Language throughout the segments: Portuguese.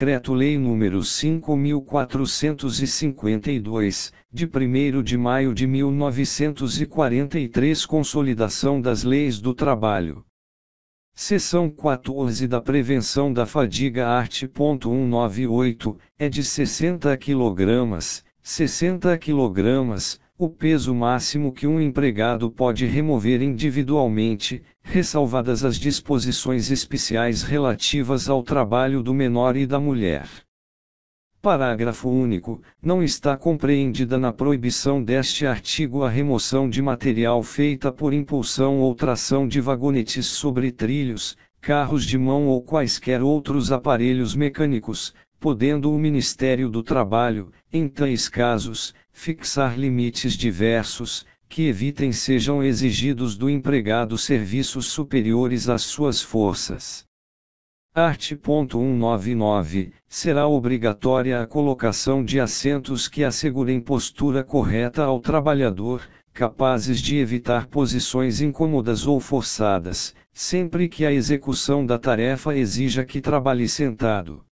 Decreto-Lei nº 5.452, de 1º de maio de 1943 Consolidação das Leis do Trabalho. Seção 14 da Prevenção da Fadiga Art. 198, é de 60 kg, 60 kg, o peso máximo que um empregado pode remover individualmente, ressalvadas as disposições especiais relativas ao trabalho do menor e da mulher. Parágrafo único. Não está compreendida na proibição deste artigo a remoção de material feita por impulsão ou tração de vagonetes sobre trilhos, carros de mão ou quaisquer outros aparelhos mecânicos, podendo o Ministério do Trabalho, em tais casos, fixar limites diversos, que evitem sejam exigidos do empregado serviços superiores às suas forças. Art. 199. Será obrigatória a colocação de assentos que assegurem postura correta ao trabalhador, capazes de evitar posições incômodas ou forçadas, sempre que a execução da tarefa exija que trabalhe sentado.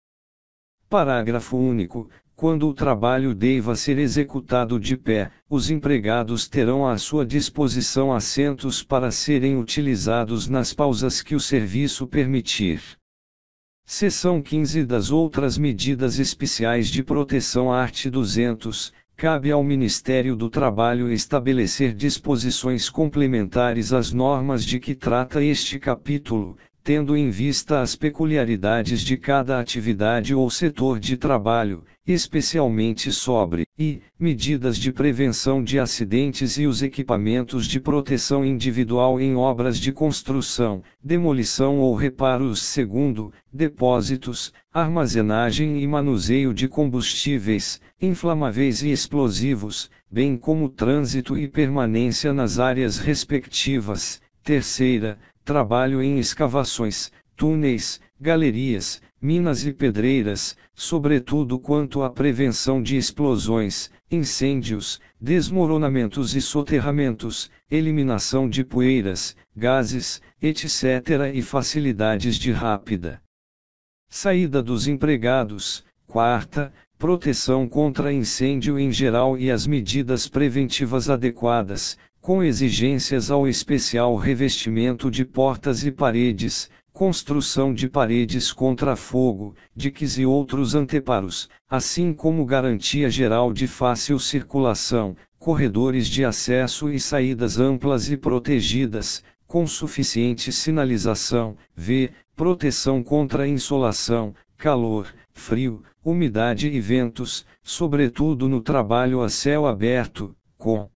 Parágrafo único. Quando o trabalho deva ser executado de pé, os empregados terão à sua disposição assentos para serem utilizados nas pausas que o serviço permitir. Seção 15 das outras medidas especiais de proteção. Art. 200. Cabe ao Ministério do Trabalho estabelecer disposições complementares às normas de que trata este capítulo, tendo em vista as peculiaridades de cada atividade ou setor de trabalho, especialmente sobre, medidas de prevenção de acidentes e os equipamentos de proteção individual em obras de construção, demolição ou reparos. Segundo, depósitos, armazenagem e manuseio de combustíveis, inflamáveis e explosivos, bem como trânsito e permanência nas áreas respectivas. Terceira, trabalho em escavações, túneis, galerias, minas e pedreiras, sobretudo quanto à prevenção de explosões, incêndios, desmoronamentos e soterramentos, eliminação de poeiras, gases, etc. e facilidades de rápida saída dos empregados. Quarta, proteção contra incêndio em geral e as medidas preventivas adequadas, com exigências ao especial revestimento de portas e paredes, construção de paredes contra fogo, diques e outros anteparos, assim como garantia geral de fácil circulação, corredores de acesso e saídas amplas e protegidas, com suficiente sinalização. Proteção contra insolação, calor, frio, umidade e ventos, sobretudo no trabalho a céu aberto, com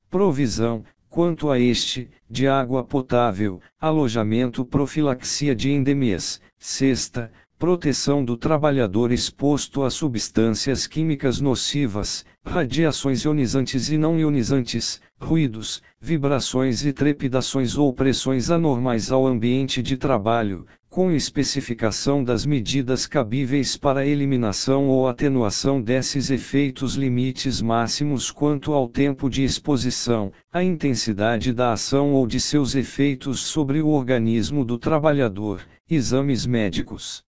provisão, quanto a este, de água potável, alojamento, profilaxia de endemias. Sexta, proteção do trabalhador exposto a substâncias químicas nocivas, radiações ionizantes e não ionizantes, ruídos, vibrações e trepidações ou pressões anormais ao ambiente de trabalho, com especificação das medidas cabíveis para eliminação ou atenuação desses efeitos. Limites máximos quanto ao tempo de exposição, a intensidade da ação ou de seus efeitos sobre o organismo do trabalhador, exames médicos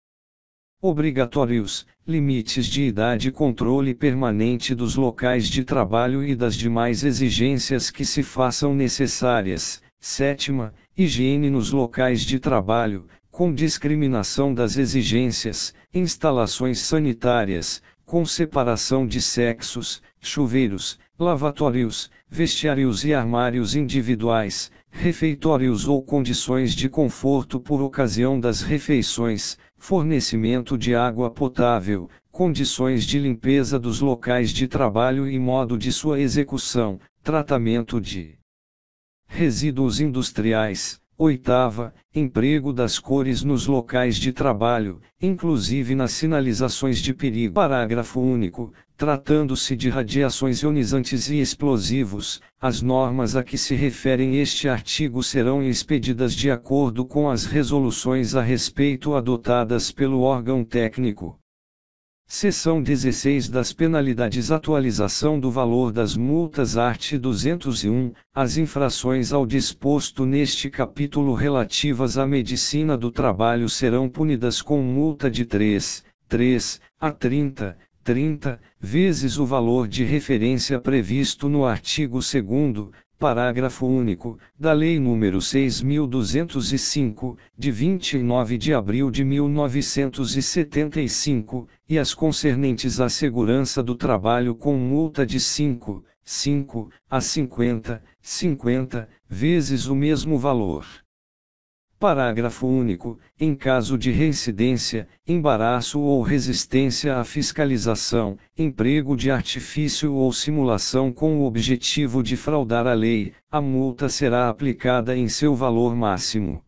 obrigatórios, limites de idade, controle permanente dos locais de trabalho e das demais exigências que se façam necessárias. Sétima, higiene nos locais de trabalho, com discriminação das exigências, instalações sanitárias, com separação de sexos, chuveiros, lavatórios, vestiários e armários individuais, refeitórios ou condições de conforto por ocasião das refeições, fornecimento de água potável, condições de limpeza dos locais de trabalho e modo de sua execução, tratamento de resíduos industriais. Oitava, emprego das cores nos locais de trabalho, inclusive nas sinalizações de perigo. Parágrafo único. Tratando-se de radiações ionizantes e explosivos, as normas a que se referem este artigo serão expedidas de acordo com as resoluções a respeito adotadas pelo órgão técnico. Seção 16 das penalidades. Atualização do valor das multas. Art. 201. As infrações ao disposto neste capítulo relativas à medicina do trabalho serão punidas com multa de 3 3, a 30 vezes o valor de referência previsto no artigo 2º, parágrafo único, da Lei nº 6.205, de 29 de abril de 1975, e as concernentes à segurança do trabalho com multa de 5 a 50 vezes o mesmo valor. Parágrafo único. Em caso de reincidência, embaraço ou resistência à fiscalização, emprego de artifício ou simulação com o objetivo de fraudar a lei, a multa será aplicada em seu valor máximo.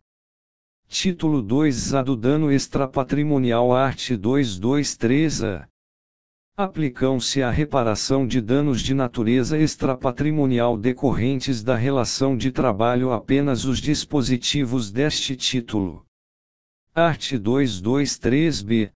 Título 2A do dano extrapatrimonial, art. 223-A. Aplicam-se à reparação de danos de natureza extrapatrimonial decorrentes da relação de trabalho apenas os dispositivos deste título. Art. 223-B.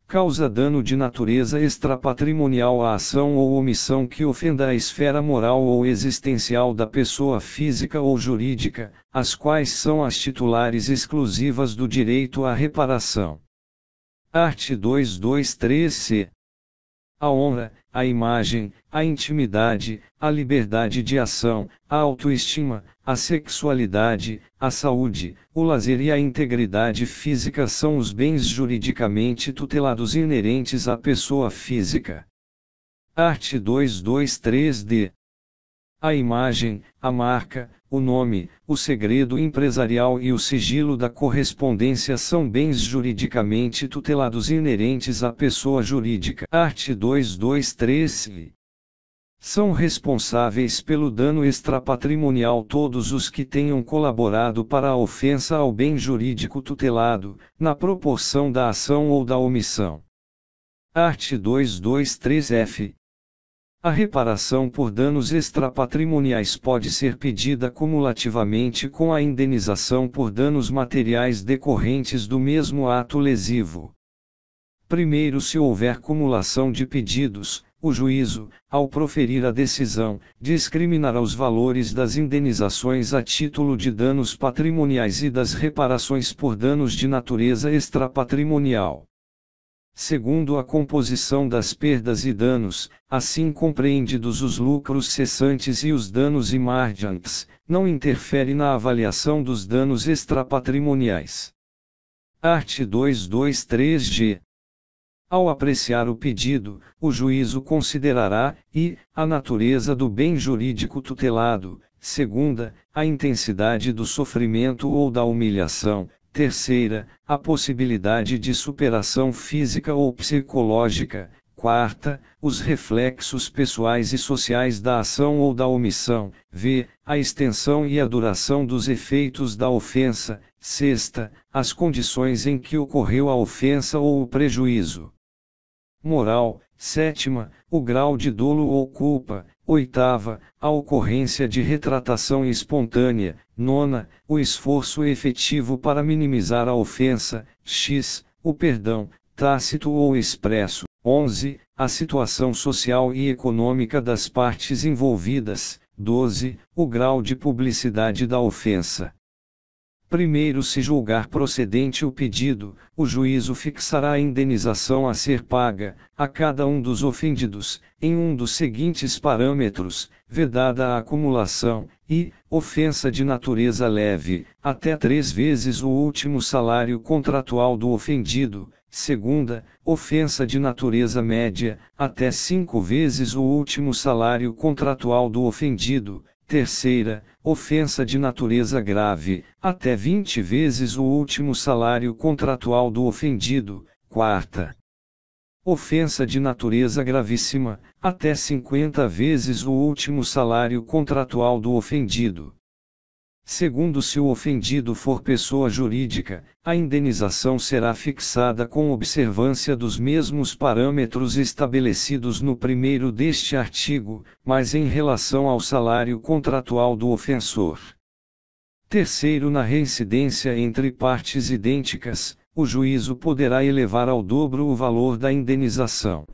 Causa dano de natureza extrapatrimonial a ação ou omissão que ofenda a esfera moral ou existencial da pessoa física ou jurídica, as quais são as titulares exclusivas do direito à reparação. Art. 223-C. A honra, a imagem, a intimidade, a liberdade de ação, a autoestima, a sexualidade, a saúde, o lazer e a integridade física são os bens juridicamente tutelados inerentes à pessoa física. Art. 223-D. A imagem, a marca, o nome, o segredo empresarial e o sigilo da correspondência são bens juridicamente tutelados inerentes à pessoa jurídica. Art. 223-C. São responsáveis pelo dano extrapatrimonial todos os que tenham colaborado para a ofensa ao bem jurídico tutelado, na proporção da ação ou da omissão. Art. 223-F. A reparação por danos extrapatrimoniais pode ser pedida cumulativamente com a indenização por danos materiais decorrentes do mesmo ato lesivo. Primeiro, se houver cumulação de pedidos, o juízo, ao proferir a decisão, discriminará os valores das indenizações a título de danos patrimoniais e das reparações por danos de natureza extrapatrimonial. Segundo a composição das perdas e danos, assim compreendidos os lucros cessantes e os danos emergentes, não interfere na avaliação dos danos extrapatrimoniais. Art. 223-G. Ao apreciar o pedido, o juízo considerará, a natureza do bem jurídico tutelado, segunda, a intensidade do sofrimento ou da humilhação, terceira, a possibilidade de superação física ou psicológica, quarta, os reflexos pessoais e sociais da ação ou da omissão, a extensão e a duração dos efeitos da ofensa, sexta, as condições em que ocorreu a ofensa ou o prejuízo moral, sétima, o grau de dolo ou culpa, oitava, a ocorrência de retratação espontânea, nona, o esforço efetivo para minimizar a ofensa, o perdão, tácito ou expresso, 11, a situação social e econômica das partes envolvidas, 12, o grau de publicidade da ofensa. Primeiro, se julgar procedente o pedido, o juízo fixará a indenização a ser paga, a cada um dos ofendidos, em um dos seguintes parâmetros, vedada a acumulação, ofensa de natureza leve, até 3 vezes o último salário contratual do ofendido, segunda, ofensa de natureza média, até 5 vezes o último salário contratual do ofendido, terceira, ofensa de natureza grave, até 20 vezes o último salário contratual do ofendido, quarta, ofensa de natureza gravíssima, até 50 vezes o último salário contratual do ofendido. Segundo, se o ofendido for pessoa jurídica, a indenização será fixada com observância dos mesmos parâmetros estabelecidos no primeiro deste artigo, mas em relação ao salário contratual do ofensor. Terceiro, na reincidência entre partes idênticas, o juízo poderá elevar ao dobro o valor da indenização.